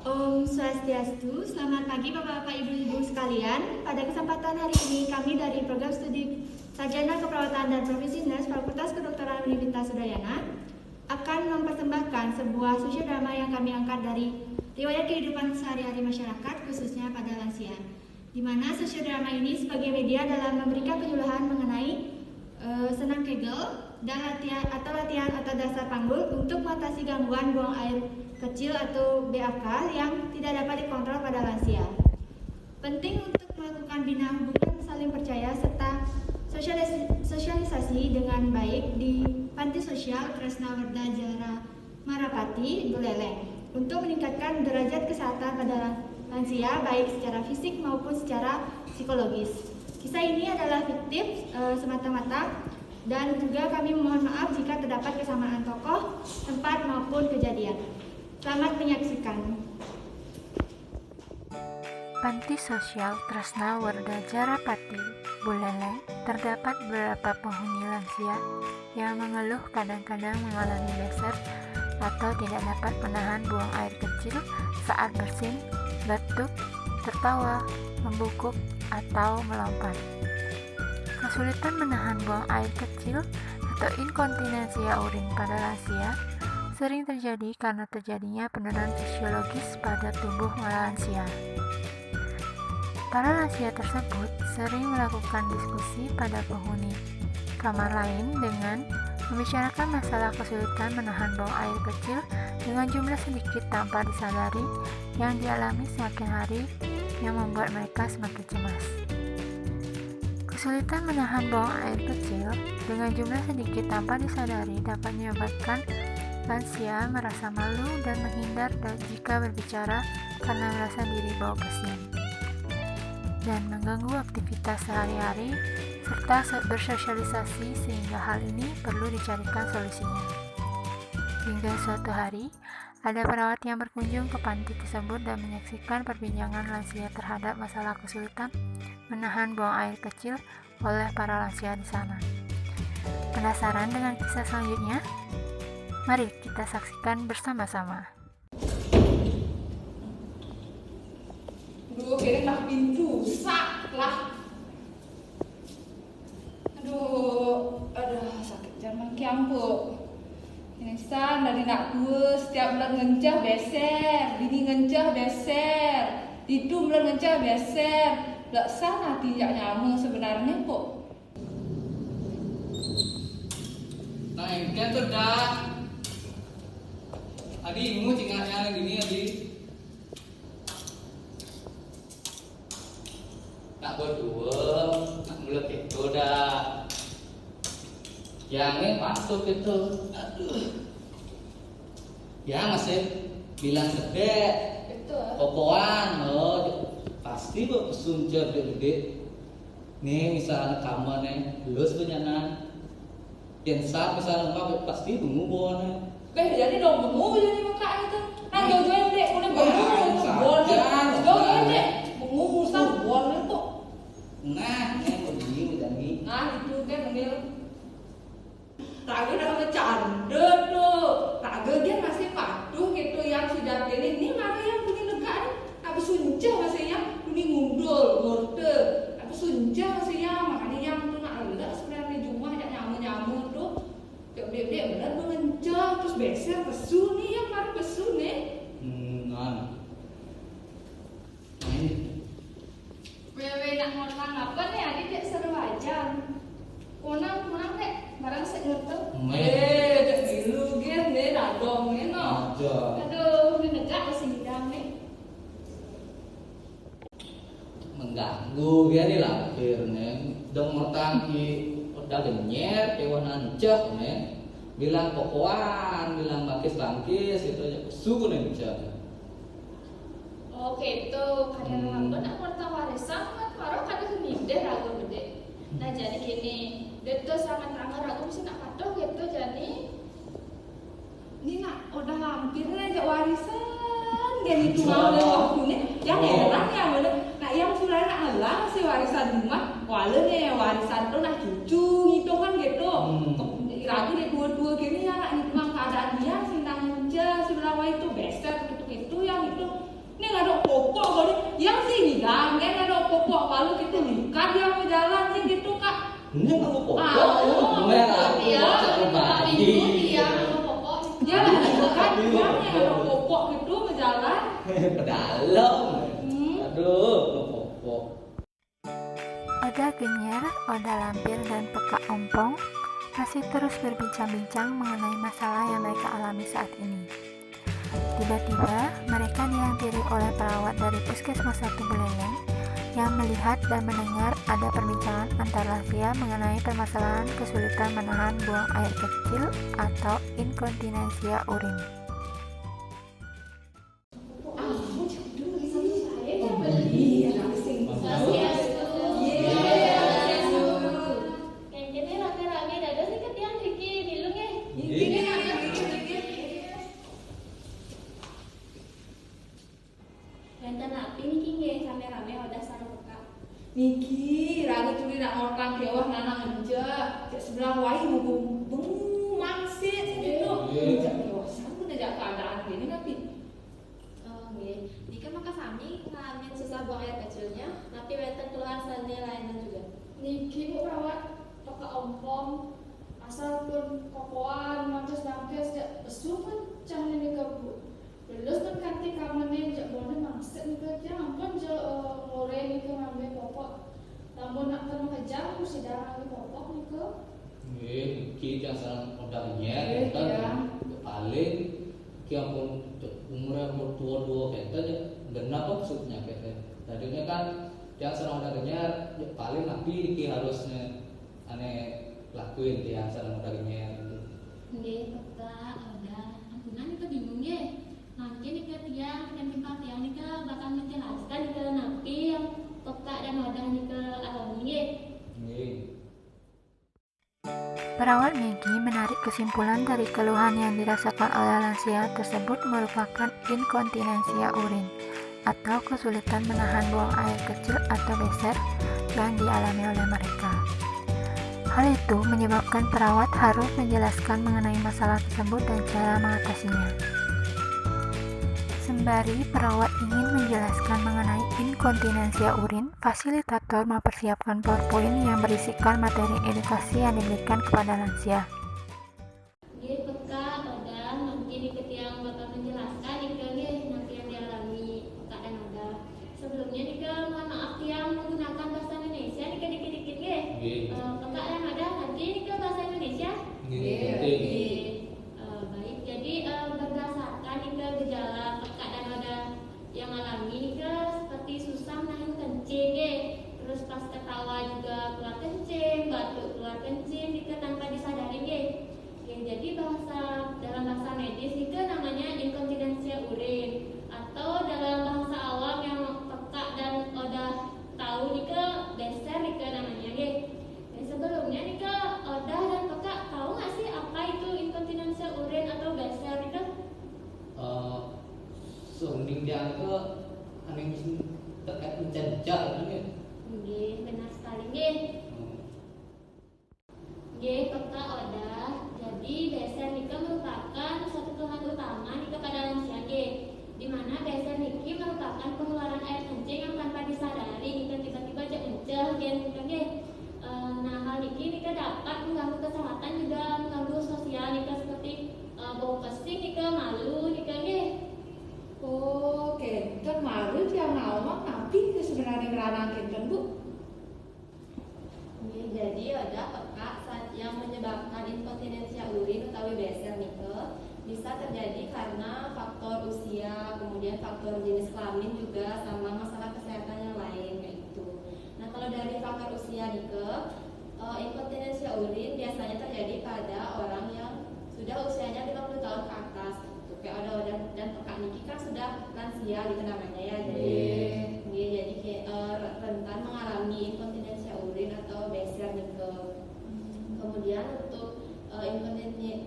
Om Swastiastu, selamat pagi Bapak-Bapak Ibu-Ibu sekalian. Pada kesempatan hari ini kami dari program studi Sarjana Keperawatan dan Profesi Nurse Fakultas Kedokteran Universitas Udayana akan mempersembahkan sebuah sosiodrama yang kami angkat dari riwayat kehidupan sehari-hari masyarakat khususnya pada lansia. Di mana sosiodrama ini sebagai media dalam memberikan penyuluhan mengenai senam Kegel dan latihan otot dasar panggul untuk mengatasi gangguan buang air kecil atau BAK yang tidak dapat dikontrol pada lansia. Penting untuk melakukan bina hubungan saling percaya serta sosialisasi dengan baik di Panti Sosial Tresna Werda Jara Marapati, Buleleng untuk meningkatkan derajat kesehatan pada lansia baik secara fisik maupun secara psikologis. Kisah ini adalah fiktif semata-mata dan juga kami mohon maaf jika terdapat kesamaan tokoh, tempat maupun kejadian. Selamat menyaksikan. Panti Sosial Tresna Werda Jarapati, Buleleng, terdapat beberapa penghuni lansia yang mengeluh kadang-kadang mengalami beser atau tidak dapat menahan buang air kecil saat bersin, batuk, tertawa, membungkuk, atau melompat. Kesulitan menahan buang air kecil atau inkontinensia urin pada lansia sering terjadi karena terjadinya penurunan fisiologis pada tubuh lansia. Para lansia tersebut sering melakukan diskusi pada penghuni kamar lain dengan membicarakan masalah kesulitan menahan buang air kecil dengan jumlah sedikit tanpa disadari yang dialami semakin hari yang membuat mereka semakin cemas. Kesulitan menahan buang air kecil dengan jumlah sedikit tanpa disadari dapat menyebabkan lansia merasa malu dan menghindar jika berbicara karena merasa diri bau bersin dan mengganggu aktivitas sehari-hari serta bersosialisasi sehingga hal ini perlu dicarikan solusinya. Hingga suatu hari, ada perawat yang berkunjung ke panti tersebut dan menyaksikan perbincangan lansia terhadap masalah kesulitan menahan buang air kecil oleh para lansia di sana. Penasaran dengan kisah selanjutnya? Mari kita saksikan bersama-sama. Aduh, kayaknya nak pintu rusak lah. Aduh, sakit jangan kiampu. Ini dari nak tua setiap bulan ngencah beser, bini ngencah beser, itu bulan ngencah beser. Laksana tidak nyaman sebenarnya kok. Nah, ini tuh dah. Adi, ingu cingaknya gini Adi. Tak berdua, nak mulai itu dah. Yang masuk itu, aduh. Ya masih bilang gede, kokoan, pasti kok pesun gede. Nih misalnya kamu nih, lulus penyanan, piensa misalnya kamu pasti tunggu boleh. Jadi dong bengu jadi muka itu. Nah jauh-jauh dek, udah bengu, boleh. Jauh-jauh dek, bengu musang boleh kok. Nah, ini begini jadi. Nah itu kan ngambil. Raga udah bercanda tuh. Raga dia masih patuh gitu yang sudah pilih. Ini mana yang punya negara? Apa sunca masanya? Ini ngundul, ngorde. Apa sunca masanya? Makanya yang tuh nak ledak sebenarnya cuma ajak nyamu-nyamu tuh. Dek-dek bener mengencang terus beser pesu nih yang mana pesu nih? Nah ini. Wewe nak ngomong apa nih? Adik dek seru aja. Kunang dek, barang segertu. Dek dulu gen deh radong nih no. Aduh, ini negak masih hidang nih. Mengganggu dia nih lampir nih. Dong mertang ki udah genyet, hewan ancak nih. Bilang kokoan, bilang bangkis gitu aja. Suku nih ancak. Oke, itu kadang lambat aku warta warisan kan baru kadang semide ragu gede. Nah jadi gini, itu sangat rangga ragu mesti nak patuh gitu jadi. Ini nak udah lampir nih ajak warisan. Dia itu mau aku nih. Yang heran ya bener. Nah yang sudah nak ngelah masih warisan rumah. Walau nih warisan tuh nak cucu gitu kan gitu. Ragu deh dua-dua gini ya nak nikmang keadaan dia sindang aja sebelah itu beser gitu yang itu nganggo pokok. Mer aku baca pribadi. Iya, sama pokok. Dia lagi kan dia yang pokok gitu berjalan. Dalam. Aduh, pokok. Oda Genyer, Oda Lampir, dan Peka Ompong masih terus berbincang-bincang mengenai masalah yang mereka alami saat ini. Tiba-tiba, mereka dihampiri oleh perawat dari Puskesmas 1 Buleleng yang melihat dan mendengar ada perbincangan antar lansia mengenai permasalahan kesulitan menahan buang air kecil atau inkontinensia urin. Niki, ragu tuli nak orang kewah nana menja, cek sebelah wahi hubung bengu mangsit gitu. Cek kewah sama tidak keadaan gini tapi. Oh, nggih. Dika maka sami ngalamin susah buang air kecilnya, tapi wonten keluhan sane lainnya juga. Niki bu perawat Peka Ompong asal pun kokoan mantes ya besu pun canggih nih bu. Belus kan kanti kamane jak boleh mangset nih ke dia ampun je ngore nih ke ngambil pokok. Namun nak kan kejam mesti darah lagi pokok nih ke. Nggih, iki asal modal nyer kan paling ki ampun umurnya umur tua kita aja genap maksudnya kita. Tadinya kan yang serang modal nyer paling nabi iki harusnya aneh lakuin dia asal modal nyer. Nggih, Peka, Oda, ampunan itu bingung ya. Nanti nih ke tiang dan tempat tiang nih ke bakal menjelaskan nih ke napi yang Peka dan Oda nih ke alami ya. Nggih. Perawat Megi menarik kesimpulan dari keluhan yang dirasakan oleh lansia tersebut merupakan inkontinensia urin atau kesulitan menahan buang air kecil atau beser yang dialami oleh mereka. Hal itu menyebabkan perawat harus menjelaskan mengenai masalah tersebut dan cara mengatasinya. Sembari perawat ingin menjelaskan mengenai inkontinensia urin, fasilitator mempersiapkan PowerPoint yang berisikan materi edukasi yang diberikan kepada lansia. Nggih, Peka, Oda, nanti nih ke tiang bakal menjelaskan nih ke nanti yang dialami Peka dan Oda. Sebelumnya nih ke mohon maaf tiang menggunakan bahasa Indonesia nih ke dikit-dikit ya. Peka dan Oda nanti nih ke bahasa Indonesia. Nggih. Baik, jadi berdasarkan nih ke gejala Peka dan Oda yang alami nih ke seperti susah nahan kencing ya. Terus pas ketawa juga keluar kencing, batuk keluar kencing nih ke tanpa disadari ya. Jadi dalam bahasa medis nih ke namanya inkontinensia urin atau dalam bahasa awam yang Peka dan Oda tahu nih ke beser nih ke namanya ya. Sebelumnya nih ke Oda dan Peka tahu nggak sih apa itu inkontinensia urin atau beser nih ke? Soalnya dia ke aneh terkait mencencak kan ya. Nggih, benar sekali nggih. Nggih, Peka, Oda. Jadi beser nika merupakan suatu keluhan utama nika pada lansia nggih. Di mana beser niki merupakan pengeluaran air kencing yang tanpa disadari nika tiba-tiba cek enceh nggih. Nah, hal niki nika dapat mengganggu kesehatan juga mengganggu sosial nika seperti bau pesing nika malu nika nggih. Oh, kenten malu dia ngawang tapi sebenarnya ngerana kenten bu. Jadi ada Peka saat yang menyebabkan inkontinensia urin utawi beser nike bisa terjadi karena faktor usia, kemudian faktor jenis kelamin juga sama masalah kesehatan yang lain kayak gitu. Nah, kalau dari faktor usia nike, inkontinensia urin biasanya terjadi pada orang yang sudah usianya 50 tahun ke atas. Kayak ada dan Peka niki kan sudah lansia gitu namanya ya. Jadi kayak rentan mengalami inkontinensia urin atau beser nike. Kemudian untuk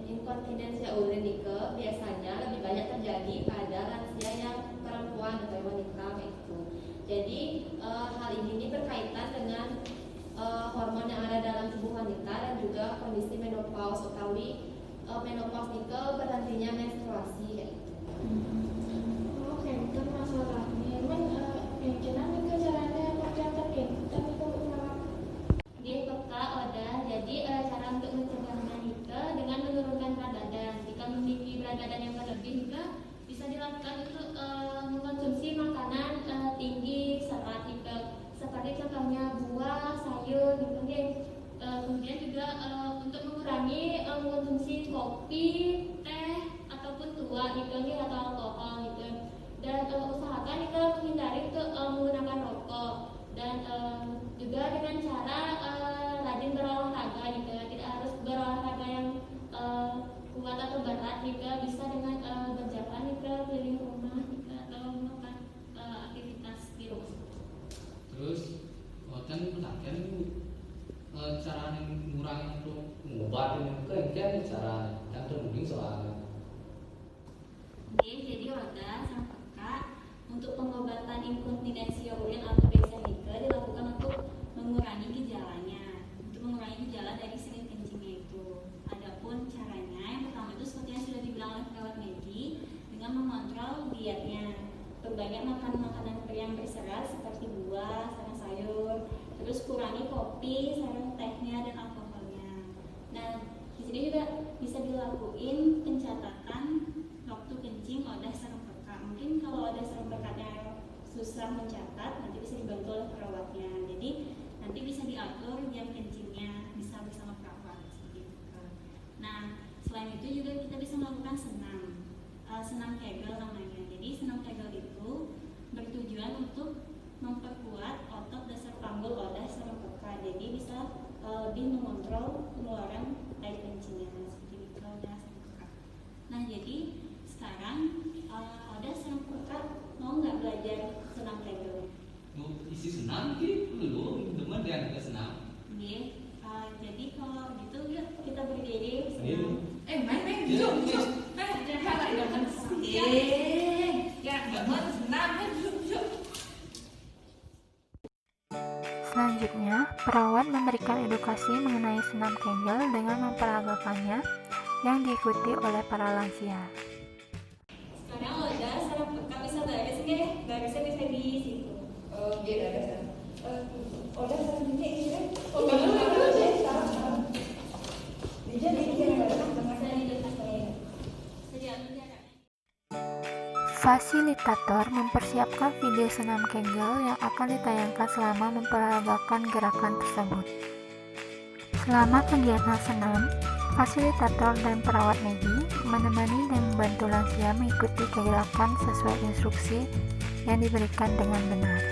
inkontinensia urin nike biasanya lebih banyak terjadi pada lansia yang perempuan atau wanita kayak gitu. Jadi hal ini berkaitan dengan hormon yang ada dalam tubuh wanita dan juga kondisi menopause utawi menopause nike berhentinya menstruasi kayak gitu. Oh, kenten masalahnya. Emang mungkin nih ke caranya pakai terkait tapi kok Nggih, Peka, Oda. kopi, teh ataupun tua gitu atau alkohol gitu. Dan usahakan kita menghindari menggunakan rokok dan juga dengan cara rajin berolahraga gitu. Tidak harus berolahraga yang kuat atau berat juga, bisa dengan berjalan gitu keliling rumah gitu, atau melakukan aktivitas di rumah. Terus kan pendakian itu cara ngurangin atau ngobatin kan cara yang termuding soalnya. Oke, jadi Oda sang kakak untuk pengobatan inkontinensia urin atau BSNIK dilakukan untuk mengurangi gejalanya, untuk mengurangi gejala dari sering kencingnya itu. Adapun caranya yang pertama itu seperti yang sudah dibilang oleh perawat Megi, dengan mengontrol dietnya, perbanyak makan makanan yang berserat seperti buah, sayur, terus kurangi kopi, sarang tehnya dan alkoholnya. Nah, di sini juga bisa dilakuin pencatatan waktu kencing Oda sarang pekat. Mungkin kalau Oda sarang pekatnya susah mencatat, nanti bisa dibantu oleh perawatnya. Jadi nanti bisa diatur jam kencingnya, bisa bersama perawat seperti itu. Nah, selain itu juga kita bisa melakukan senam Kegel namanya. Jadi senam Kegel itu bertujuan untuk memperkuat otot dasar panggul Oda sarang pekat. Jadi bisa lebih mengontrol pengeluaran air kencingnya seperti itu Oda sarang pekat. Nah, jadi sekarang Oda sarang pekat mau nggak belajar senam Kegel? Mau isi senam gitu belum, teman dia ada senam. Iya. Jadi kalau gitu yuk kita berdiri senam. Main yuk. Ya bangun senam yuk. Selanjutnya, perawat memberikan edukasi mengenai senam Kegel dengan memperagakannya yang diikuti oleh para lansia. Sekarang Oda sarang pekat bisa baris nggak? Barisnya bisa di situ. Oke, ada. Oda sarang ini Bisa diatur jaraknya. Fasilitator mempersiapkan video senam Kegel yang akan ditayangkan selama memperagakan gerakan tersebut. Selama kegiatan senam, fasilitator dan perawat Megi menemani dan membantu lansia mengikuti gerakan sesuai instruksi yang diberikan dengan benar.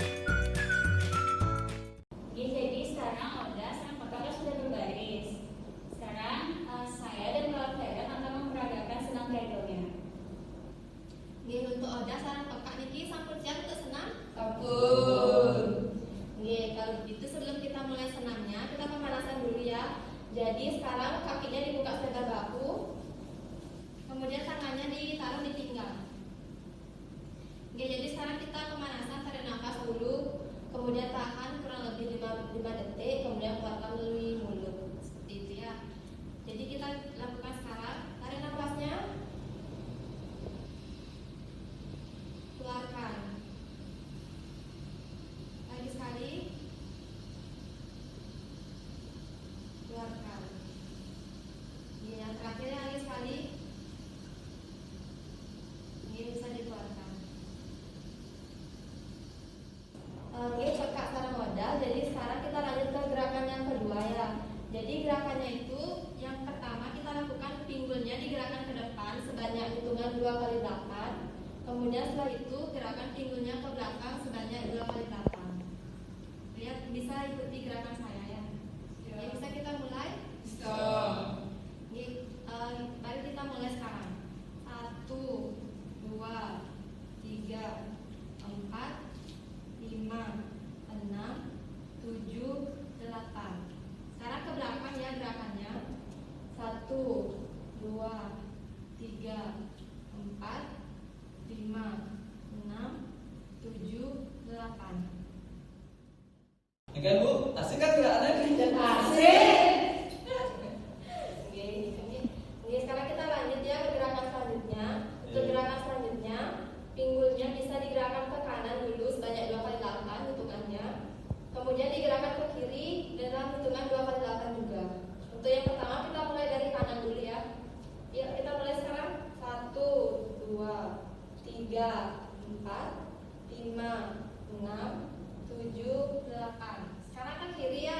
Jadi sekarang Oda sarang pekatnya sudah berbaris. Sekarang saya dan perawat Fairan akan memperagakan senam Kegelnya. Untuk Oda sarang pekat niki sampun siap untuk senam? Ampun. Kalau begitu sebelum kita mulai senamnya, kita pemanasan dulu ya. Jadi sekarang kakinya dibuka setegar bahu, kemudian tangannya ditaruh di pinggang. Jadi sekarang kita pemanasan, tarik nafas dulu, kemudian tahan kurang lebih 5 detik, kemudian keluarkan melalui mulut. Seperti itu ya. Jadi kita lakukan sekarang, tarik nafasnya, keluarkan. Lagi sekali, keluarkan. Yang terakhir lagi sekali, ini bisa dikeluarkan. Oke, pekat sarang Oda. Jadi sekarang kita lanjut ke gerakan yang kedua ya. Jadi gerakannya itu yang pertama kita lakukan pinggulnya digerakkan ke depan sebanyak hitungan 2 kali 8. Kemudian setelah itu gerakan pinggulnya ke belakang sebanyak 2 kali 8. Lihat, bisa ikuti gerakan saya ya. Ya, bisa kita mulai? Mari kita mulai sekarang. 1, 2, 3, 4, 5, 6, 7, 8. Sekarang ke belakang ya gerakannya. 1, 2, 3, 4, 5, 6, 7, 8. Kan Bu, asik kan gerakannya? Asik. Oke, sekarang kita lanjut ya ke gerakan selanjutnya. Untuk gerakan selanjutnya, pinggulnya bisa digerakkan ke kanan dulu sebanyak 2 kali 8 hitungannya. Kemudian digerakkan ke kiri dalam hitungan 2 kali 8 juga. Untuk yang pertama kita mulai dari kanan dulu ya. Yuk kita mulai sekarang. 1, 2, 3, 4, 5, 6, 7, 8. Sekarang ke kiri ya.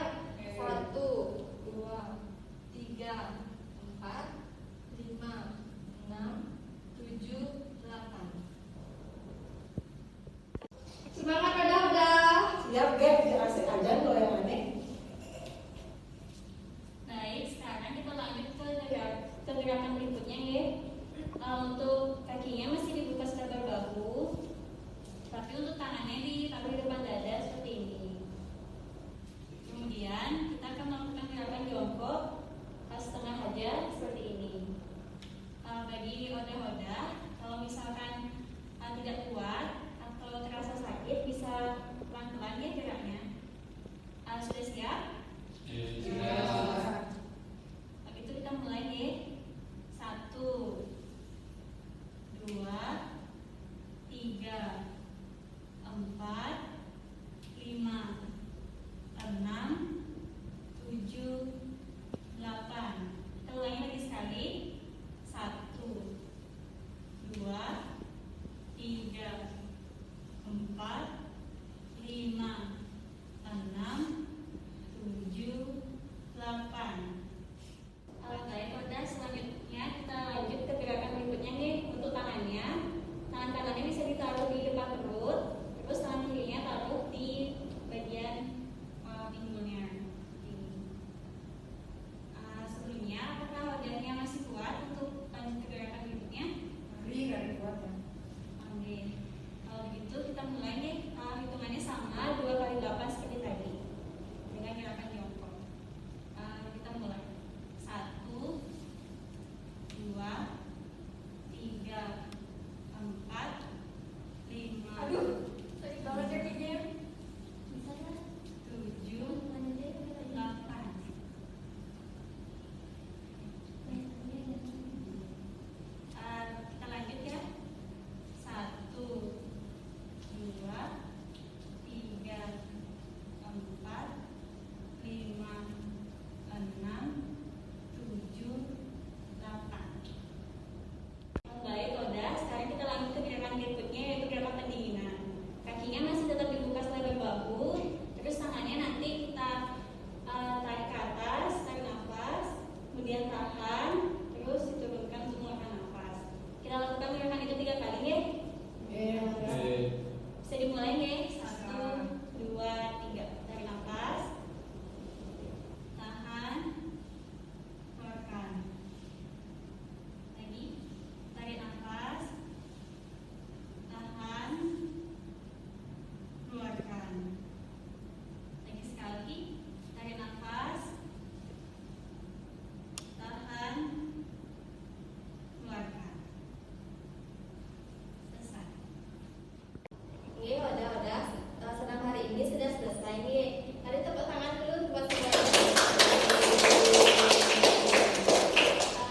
sudah selesai nih. Mari tepuk tangan dulu buat semua.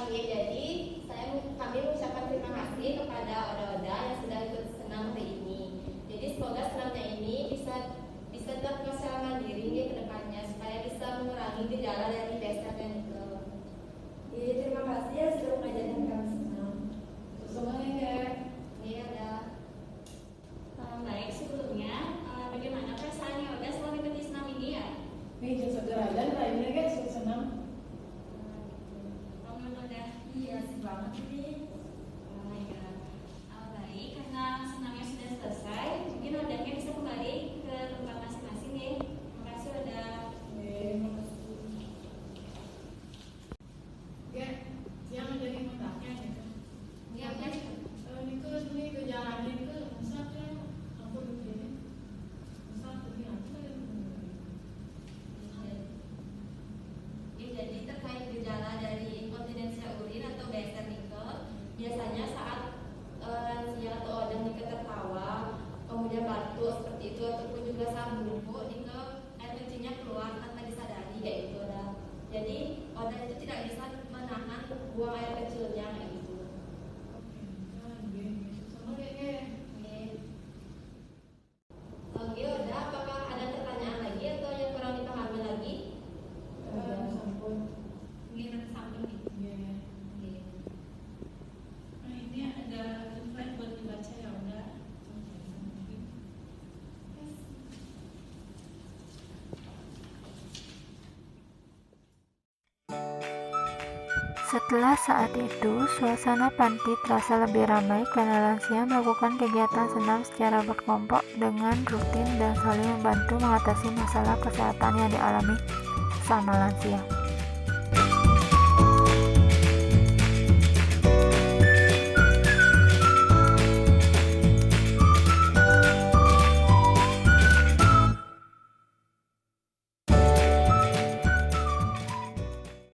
Jadi kami mengucapkan terima kasih kepada Oda-Oda yang sudah ikut senam hari ini. Jadi semoga senamnya ini bisa dilakukan secara mandiri nih ke depannya supaya bisa mengurangi gejala dari BSR dan itu. Terima kasih ya sudah mengajarkan kami senam. Semuanya kayak Ini ada. Baik, sebelumnya bagaimana perasaannya Oda setelah mengikuti senam ini ya? nih seger aja lainnya guys senam. Kamu Oda? Iya, asik banget ini. Oh my god. Baik, karena senamnya sudah selesai, mungkin Odanya bisa kembali ke tempat masing-masing ya. Terima kasih Oda. Ya, yang jadi kontaknya gitu. Iya kan? Ini gejalanya itu misalnya aku begini, misalnya begini apa yang Jadi terkait gejala dari inkontinensia urin atau BSR Nike, biasanya saat lansia atau orang Nike tertawa, kemudian batuk seperti itu ataupun juga saat bungkuk, Nike air kencingnya keluar tanpa disadari kayak gitu Oda. Jadi Oda itu tidak bisa menahan buang air kecilnya kayak gitu. Oke Oda, apakah ada pertanyaan lagi atau yang kurang dipahami lagi? Mungkin samping nih. Oke. Nah ini ada template buat dibaca ya udah. Setelah saat itu, suasana panti terasa lebih ramai karena lansia melakukan kegiatan senam secara berkelompok dengan rutin dan saling membantu mengatasi masalah kesehatan yang dialami sama lansia.